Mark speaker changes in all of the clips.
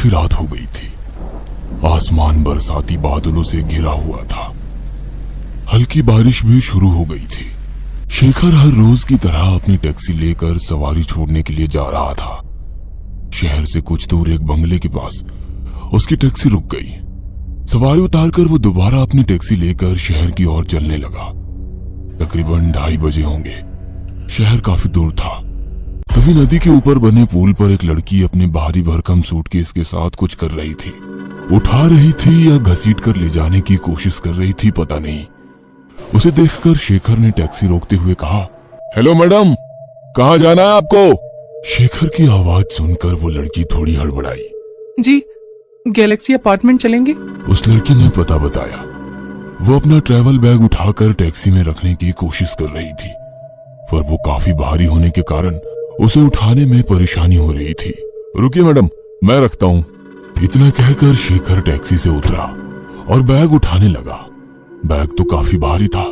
Speaker 1: काफी रात हो गई थी। आसमान बरसाती बादलों से घिरा हुआ था। हल्की बारिश भी शुरू हो गई थी। शेखर हर रोज की तरह अपनी टैक्सी लेकर सवारी छोड़ने के लिए जा रहा था। शहर से कुछ दूर एक बंगले के पास उसकी टैक्सी रुक गई। सवारी उतारकर वो दोबारा अपनी टैक्सी लेकर शहर की ओर चलने लगा। तकरीबन 2:30 बजे होंगे। शहर काफी दूर था। तभी नदी के ऊपर बने पुल पर एक लड़की अपने भारी भरकम सूटकेस के साथ कुछ कर रही थी। उठा रही थी या घसीट कर ले जाने की कोशिश कर रही थी, पता नहीं। उसे देखकर शेखर ने टैक्सी रोकते हुए कहा, हेलो मैडम, कहाँ जाना है आपको? शेखर की आवाज सुनकर वो लड़की थोड़ी हड़बड़ाई।
Speaker 2: जी, गैलेक्सी अपार्टमेंट चलेंगे।
Speaker 1: उस लड़की ने पता बताया। वो अपना ट्रैवल बैग उठाकर टैक्सी में रखने की कोशिश कर रही थी, पर वो काफी भारी होने के कारण उसे उठाने में परेशानी हो रही थी। रुकिए मैडम, मैं रखता हूँ। इतना कहकर शेखर टैक्सी से उतरा और बैग उठाने लगा। बैग तो काफी भारी था।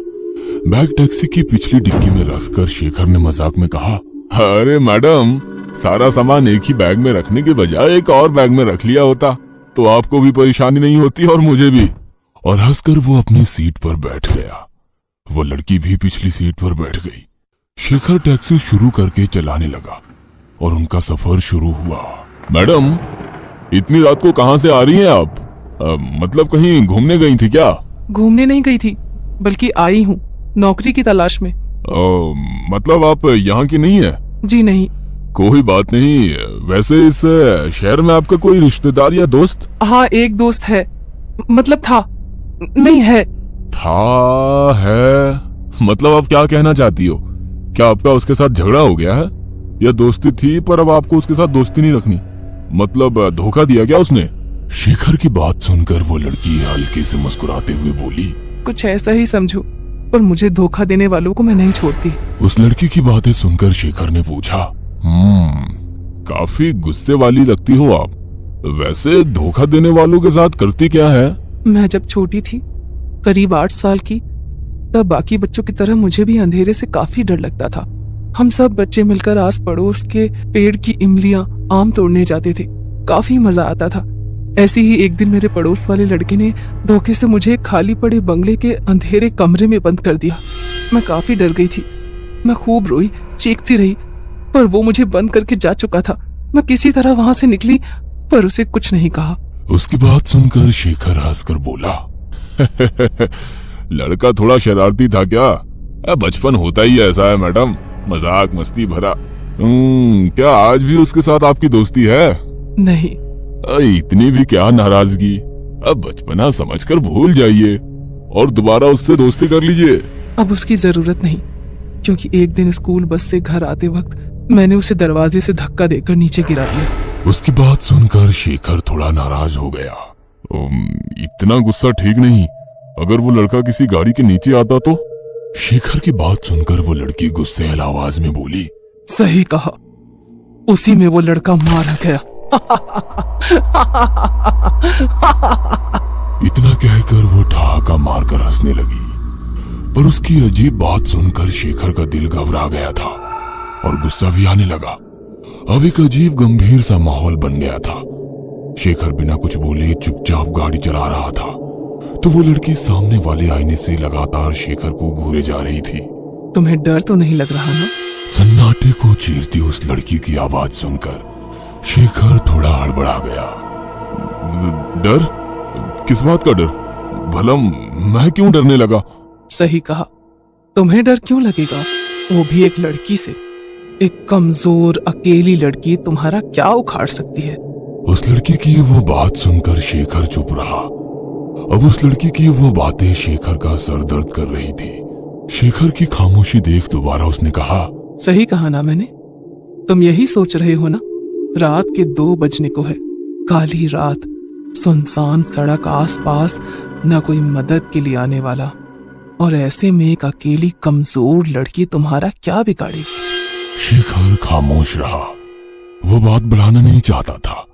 Speaker 1: बैग टैक्सी की पिछली डिक्की में रखकर शेखर ने मजाक में कहा, अरे मैडम, सारा सामान एक ही बैग में रखने के बजाय एक और बैग में रख लिया होता तो आपको भी परेशानी नहीं होती और मुझे भी। और हंसकर वो अपनी सीट पर बैठ गया। वो लड़की भी पिछली सीट पर बैठ गई। शेखर टैक्सी शुरू करके चलाने लगा और उनका सफर शुरू हुआ। मैडम, इतनी रात को कहाँ से आ रही हैं आप? मतलब कहीं घूमने गई थी क्या?
Speaker 2: घूमने नहीं गई थी, बल्कि आई हूँ नौकरी की तलाश में।
Speaker 1: मतलब आप यहाँ की नहीं है?
Speaker 2: जी नहीं।
Speaker 1: कोई बात नहीं। वैसे इस शहर में आपका कोई रिश्तेदार या दोस्त?
Speaker 2: हाँ, एक दोस्त है। मतलब था, नहीं है।
Speaker 1: था है? मतलब आप क्या कहना चाहती हो? क्या आपका उसके साथ झगड़ा हो गया है, या दोस्ती थी पर अब आपको उसके साथ दोस्ती नहीं रखनी? मतलब धोखा दिया क्या उसने? शेखर की बात सुनकर वो लड़की हल्के से मुस्कुराते हुए बोली,
Speaker 2: कुछ ऐसा ही समझो, पर मुझे धोखा देने वालों को मैं नहीं छोड़ती।
Speaker 1: उस लड़की की बातें सुनकर शेखर ने पूछा, काफी गुस्से वाली लगती हो आप। वैसे धोखा देने वालों के साथ करती क्या है?
Speaker 2: मैं जब छोटी थी, करीब 8 साल की, तब बाकी बच्चों की तरह मुझे भी अंधेरे से काफी डर लगता था। हम सब बच्चे मिलकर आस पड़ोस के पेड़ की इमलियां, आम तोड़ने जाते थे। काफी मजा आता था। ऐसे ही एक दिन मेरे पड़ोस वाले लड़के ने धोखे से मुझे खाली पड़े बंगले के अंधेरे कमरे में बंद कर दिया। मैं काफी डर गई थी। मैं खूब रोई, चीखती रही, पर वो मुझे बंद करके जा चुका था। मैं किसी तरह वहां से निकली, पर उसे कुछ नहीं कहा।
Speaker 1: उसकी बात सुनकर शेखर हंसकर बोला, लड़का थोड़ा शरारती था क्या? बचपन होता ही ऐसा है मैडम, मजाक मस्ती भरा। क्या आज भी उसके साथ आपकी दोस्ती है?
Speaker 2: नहीं।
Speaker 1: इतनी भी क्या नाराजगी? अब बचपना समझकर भूल जाइए और दोबारा उससे दोस्ती कर लीजिए।
Speaker 2: अब उसकी जरूरत नहीं, क्योंकि एक दिन स्कूल बस से घर आते वक्त मैंने उसे दरवाजे से धक्का देकर नीचे गिरा दिया।
Speaker 1: उसकी बात सुनकर शेखर थोड़ा नाराज हो गया। इतना गुस्सा ठीक नहीं। अगर वो लड़का किसी गाड़ी के नीचे आता तो? शेखर की बात सुनकर वो लड़की गुस्से आवाज में बोली,
Speaker 2: सही कहा, उसी में वो लड़का मारा गया।
Speaker 1: इतना कहकर वो ठहाका मारकर हंसने लगी। पर उसकी अजीब बात सुनकर शेखर का दिल घबरा गया था और गुस्सा भी आने लगा। अब एक अजीब गंभीर सा माहौल बन गया था। शेखर बिना कुछ बोले चुपचाप गाड़ी चला रहा था, तो वो लड़की सामने वाले आईने से लगातार शेखर को घूरे जा रही थी।
Speaker 2: तुम्हें डर तो नहीं लग रहा ना?
Speaker 1: सन्नाटे को चीरती उस लड़की की आवाज सुनकर शेखर थोड़ा हड़बड़ा गया। डर? किस बात का डर? भला मैं क्यों डरने लगा?
Speaker 2: सही कहा, तुम्हें डर क्यों लगेगा? वो भी एक लड़की से। एक कमजोर अकेली लड़की तुम्हारा क्या उखाड़ सकती है?
Speaker 1: उस लड़की की वो बात सुनकर शेखर चुप रहा। अब उस लड़की की वो बातें शेखर का सर दर्द कर रही थी। शेखर की खामोशी देख दोबारा उसने कहा,
Speaker 2: सही कहा ना मैंने? तुम यही सोच रहे हो ना? रात के 2 बजने को है, काली रात, सुनसान सड़क, आसपास न कोई मदद के लिए आने वाला, और ऐसे में एक अकेली कमजोर लड़की तुम्हारा क्या बिगाड़ेगी?
Speaker 1: शेखर खामोश रहा। वो बात बढ़ाना नहीं चाहता था।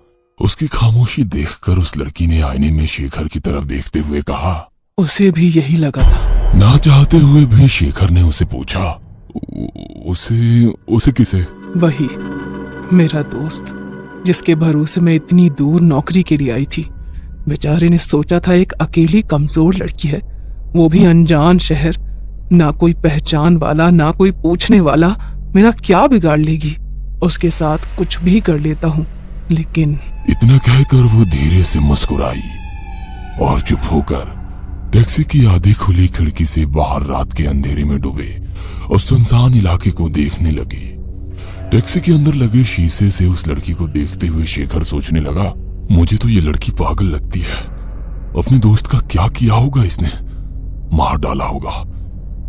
Speaker 1: उसकी खामोशी देखकर उस लड़की ने आईने में शेखर की तरफ देखते हुए कहा,
Speaker 2: उसे भी यही लगा था।
Speaker 1: ना चाहते हुए भी शेखर ने उसे पूछा, उसे किसे?
Speaker 2: वही, मेरा दोस्त जिसके भरोसे मैं इतनी दूर नौकरी के लिए आई थी। बेचारे ने सोचा था एक अकेली कमजोर लड़की है, वो भी अनजान शहर, ना कोई पहचान वाला ना कोई पूछने वाला, मेरा क्या बिगाड़ लेगी। उसके साथ कुछ भी कर लेता हूँ, लेकिन
Speaker 1: इतना कहकर वो धीरे से मुस्कुराई और चुप होकर टैक्सी की आधी खुली खिड़की से बाहर रात के अंधेरे में डूबे और सुनसान इलाके को देखने लगी। टैक्सी के अंदर लगे शीशे से उस लड़की को देखते हुए शेखर सोचने लगा, मुझे तो ये लड़की पागल लगती है। अपने दोस्त का क्या किया होगा इसने? मार डाला होगा।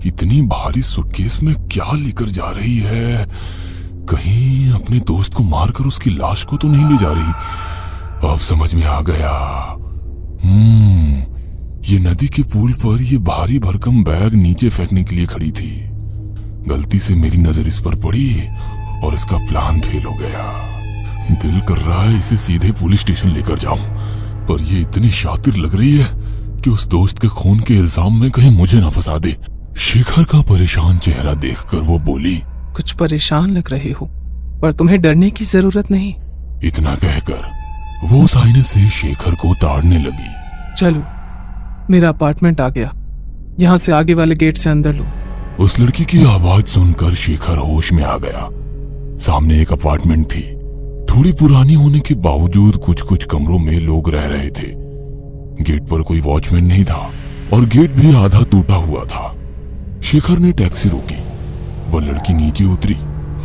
Speaker 1: इतनी भारी सूटकेस में क्या लेकर जा रही है? कहीं अपने दोस्त को मारकर उसकी लाश को तो नहीं ले जा रही? अब समझ में आ गया। ये नदी के पुल पर ये भारी भरकम बैग नीचे फेंकने के लिए खड़ी थी। गलती से मेरी नजर इस पर पड़ी और इसका प्लान फेल हो गया। दिल कर रहा है इसे सीधे पुलिस स्टेशन लेकर जाऊं, पर ये इतनी शातिर लग रही है कि उस दोस्त के खून के इल्जाम में कहीं मुझे ना फंसा दे। शेखर का परेशान चेहरा देखकर वो बोली,
Speaker 2: कुछ परेशान लग रहे हो, पर तुम्हें डरने की जरूरत नहीं।
Speaker 1: इतना कहकर वो उस आईने से शेखर को ताड़ने लगी।
Speaker 2: चलो, मेरा अपार्टमेंट आ गया, यहाँ से आगे वाले गेट से अंदर लो।
Speaker 1: उस लड़की की आवाज सुनकर शेखर होश में आ गया। सामने एक अपार्टमेंट थी। थोड़ी पुरानी होने के बावजूद कुछ कुछ कमरों में लोग रह रहे थे। गेट पर कोई वॉचमैन नहीं था और गेट भी आधा टूटा हुआ था। शेखर ने टैक्सी रोकी। वह लड़की नीचे उतरी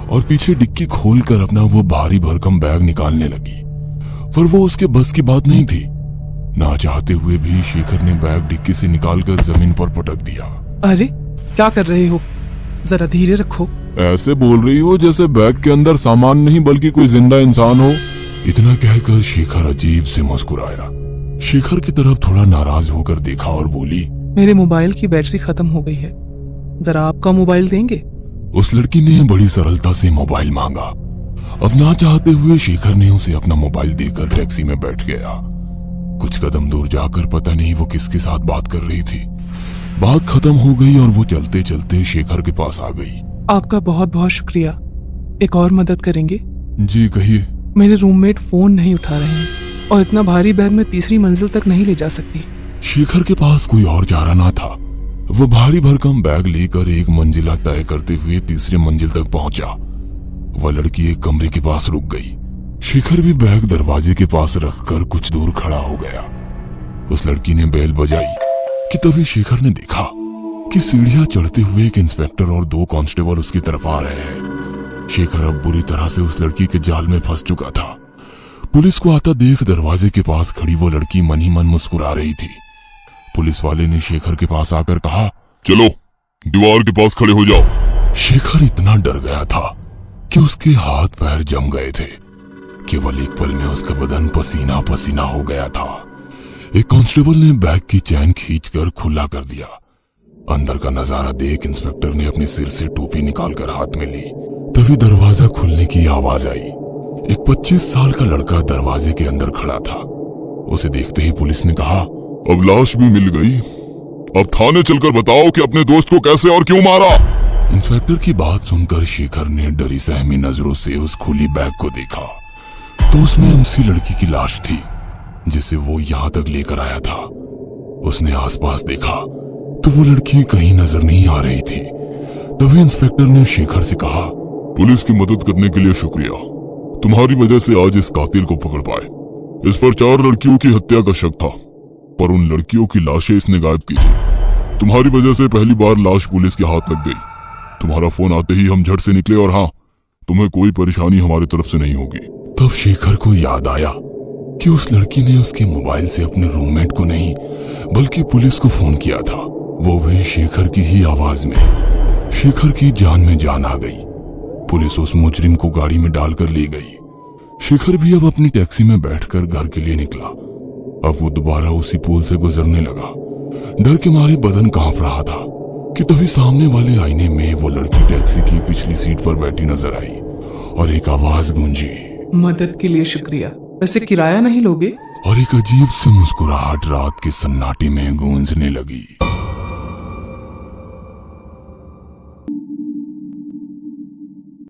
Speaker 1: और पीछे डिक्की खोलकर अपना वो भारी भरकम बैग निकालने लगी, पर वो उसके बस की बात नहीं थी। ना चाहते हुए भी शेखर ने बैग डिक्की से निकालकर जमीन पर पटक दिया।
Speaker 2: अरे क्या कर रहे हो? जरा धीरे रखो।
Speaker 1: ऐसे बोल रही हो जैसे बैग के अंदर सामान नहीं बल्कि कोई जिंदा इंसान हो। इतना कहकर शेखर अजीब से मुस्कुराया। शेखर की तरफ थोड़ा नाराज होकर देखा और बोली,
Speaker 2: मेरे मोबाइल की बैटरी खत्म हो गई है, जरा आपका मोबाइल देंगे?
Speaker 1: उस लड़की ने बड़ी सरलता से मोबाइल मांगा। अब ना चाहते हुए शेखर ने उसे अपना मोबाइल देकर टैक्सी में बैठ गया। कुछ कदम दूर जाकर पता नहीं वो किसके साथ बात कर रही थी। बात खत्म हो गई और वो चलते चलते शेखर के पास आ गई।
Speaker 2: आपका बहुत बहुत शुक्रिया। एक और मदद करेंगे?
Speaker 1: जी कहिए।
Speaker 2: मेरे रूममेट फोन नहीं उठा रहे हैं और इतना भारी बैग मैं तीसरी मंजिल तक नहीं ले जा सकती।
Speaker 1: शेखर के पास कोई और चारा ना था। वो भारी भरकम बैग लेकर एक मंजिला तय करते हुए तीसरी मंजिल तक पहुंचा। वह लड़की एक कमरे के पास रुक गई। शेखर भी बैग दरवाजे के पास रखकर कुछ दूर खड़ा हो गया। उस लड़की ने बेल बजाई कि तभी शेखर ने देखा कि सीढ़ियां चढ़ते हुए एक इंस्पेक्टर और 2 कांस्टेबल उसकी तरफ आ रहे हैं। शेखर अब बुरी तरह से उस लड़की के जाल में फंस चुका था। पुलिस को आता देख दरवाजे के पास खड़ी वो लड़की मन ही मन मुस्कुरा रही थी। पुलिस वाले ने शेखर के पास आकर कहा, चलो दीवार के पास खड़े हो जाओ। शेखर इतना डर गया था कि उसके हाथ पैर जम गए थे। केवल एक पल में उसका बदन पसीना पसीना हो गया था। एक कांस्टेबल ने बैग की चैन खींचकर खुला कर दिया। अंदर का नजारा देख इंस्पेक्टर ने अपने सिर से टोपी निकालकर हाथ में ली। तभी दरवाजा खुलने की आवाज आई। एक 25 साल का लड़का दरवाजे के अंदर खड़ा था। उसे देखते ही पुलिस ने कहा, अब लाश भी मिल गई, अब थाने चलकर बताओ कि अपने दोस्त को कैसे और क्यों मारा। इंस्पेक्टर की बात सुनकर शेखर ने डरी सहमी नजरों से उस खुली बैग को देखा तो उसमें उसी लड़की की लाश थी जिसे वो यहाँ तक लेकर आया था। उसने आसपास देखा तो वो लड़की कहीं नजर नहीं आ रही थी। तभी इंस्पेक्टर ने शेखर से कहा, पुलिस की मदद करने के लिए शुक्रिया। तुम्हारी वजह से आज इस कातिल को पकड़ पाए। इस पर 4 लड़कियों की हत्या का शक था, पर उन लड़कियों की लाशें इसने गायब की थी। तुम्हारी वजह से पहली बार लाश पुलिस के हाथ लग गई। तुम्हारा फोन आते ही हम झट से निकले और हाँ, तुम्हें कोई परेशानी हमारी तरफ से नहीं होगी। तब शेखर को याद आया कि उस लड़की ने उसके मोबाइल से अपने रूममेट को नहीं बल्कि पुलिस को फोन किया था, वो भी शेखर की ही आवाज में। शेखर की जान में जान आ गई। पुलिस उस मुजरिम को गाड़ी में डालकर ले गई। शेखर भी अब अपनी टैक्सी में बैठकर घर के लिए निकला। अब वो दोबारा उसी पुल से गुजरने लगा। डर के मारे बदन कांप रहा था कि तभी सामने वाले आईने में वो लड़की टैक्सी की पिछली सीट पर बैठी नजर आई और एक आवाज गूंजी,
Speaker 2: मदद के लिए शुक्रिया, वैसे किराया नहीं लोगे?
Speaker 1: और एक अजीब सी मुस्कुराहट रात के सन्नाटे में गूंजने लगी।